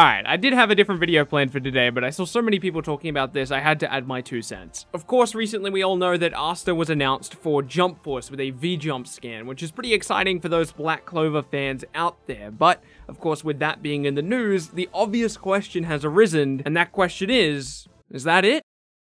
Alright, I did have a different video planned for today, but I saw so many people talking about this, I had to add my 2 cents. Of course, recently we all know that Asta was announced for Jump Force with a V-Jump scan, which is pretty exciting for those Black Clover fans out there, but, of course, with that being in the news, the obvious question has arisen, and that question is that it?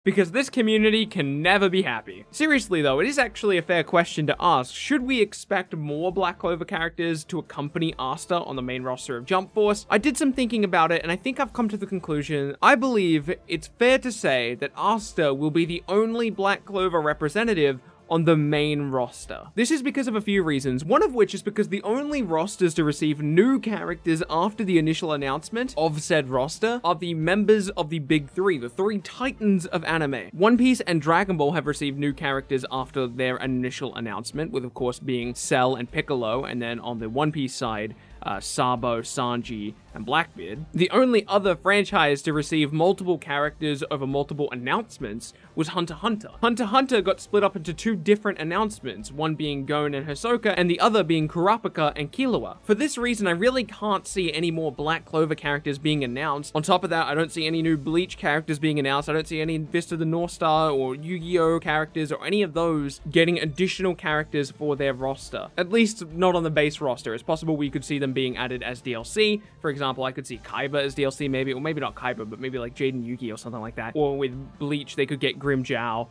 Because this community can never be happy. Seriously though, it is actually a fair question to ask. Should we expect more Black Clover characters to accompany Asta on the main roster of Jump Force? I did some thinking about it, and I think I've come to the conclusion, I believe it's fair to say that Asta will be the only Black Clover representative on the main roster. This is because of a few reasons, one of which is because the only rosters to receive new characters after the initial announcement of said roster are the members of the big three, the 3 titans of anime. One Piece and Dragon Ball have received new characters after their initial announcement, with of course being Cell and Piccolo, and then on the One Piece side, Sabo, Sanji, and Blackbeard. The only other franchise to receive multiple characters over multiple announcements was Hunter x Hunter. Hunter x Hunter got split up into 2 different announcements, one being Gon and Hisoka, and the other being Kurapika and Killua. For this reason, I really can't see any more Black Clover characters being announced. On top of that, I don't see any new Bleach characters being announced. I don't see any Fist of the North Star or Yu-Gi-Oh characters or any of those getting additional characters for their roster. At least not on the base roster. It's possible we could see them being added as DLC. For example, I could see Kaiba as DLC maybe, or maybe not Kaiba, but maybe like Jaden Yugi or something like that. Or with Bleach, they could get Grim Zhao.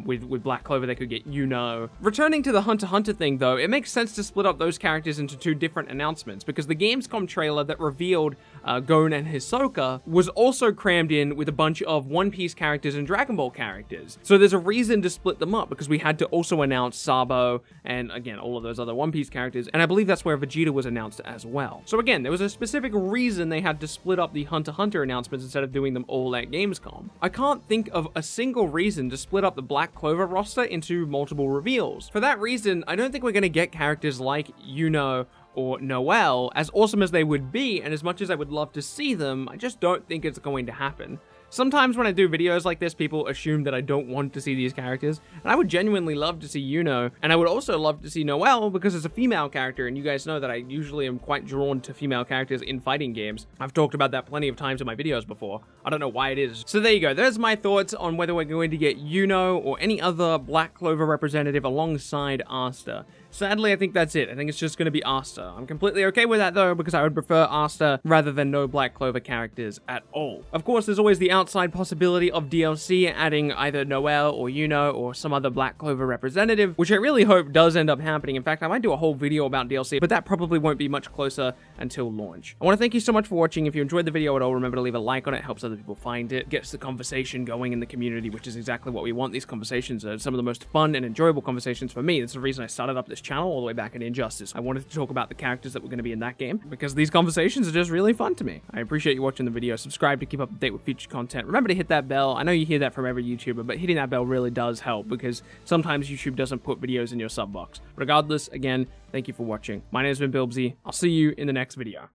With Black Clover, they could get Yuno. Returning to the Hunter x Hunter thing, though, it makes sense to split up those characters into 2 different announcements, because the Gamescom trailer that revealed Gon and Hisoka was also crammed in with a bunch of One Piece characters and Dragon Ball characters. So there's a reason to split them up, because we had to also announce Sabo and, again, all of those other One Piece characters, and I believe that's where Vegeta was announced as well. So again, there was a specific reason they had to split up the Hunter x Hunter announcements instead of doing them all at Gamescom. I can't think of a single reason to split up the Black Clover roster into multiple reveals. For that reason, I don't think we're going to get characters like Yuno or Noelle, as awesome as they would be, and as much as I would love to see them, I just don't think it's going to happen. Sometimes when I do videos like this, people assume that I don't want to see these characters, and I would genuinely love to see Yuno, and I would also love to see Noelle because it's a female character, and you guys know that I usually am quite drawn to female characters in fighting games. I've talked about that plenty of times in my videos before. I don't know why it is. So there you go. There's my thoughts on whether we're going to get Yuno or any other Black Clover representative alongside Asta. Sadly, I think that's it. I think it's just going to be Asta. I'm completely okay with that, though, because I would prefer Asta rather than no Black Clover characters at all. Of course, there's always the outside possibility of DLC adding either Noelle or Yuno or some other Black Clover representative, which I really hope does end up happening. In fact, I might do a whole video about DLC, but that probably won't be much closer until launch. I want to thank you so much for watching. If you enjoyed the video at all, remember to leave a like on it. It helps other people find it, gets the conversation going in the community, which is exactly what we want. These conversations are some of the most fun and enjoyable conversations for me. That's the reason I started up this channel all the way back in Injustice. I wanted to talk about the characters that were going to be in that game because these conversations are just really fun to me. I appreciate you watching the video. Subscribe to keep up to date with future content. Remember to hit that bell. I know you hear that from every YouTuber, but hitting that bell really does help because sometimes YouTube doesn't put videos in your sub box. Regardless, again, thank you for watching. My name has been Bilbzy. I'll see you in the next video.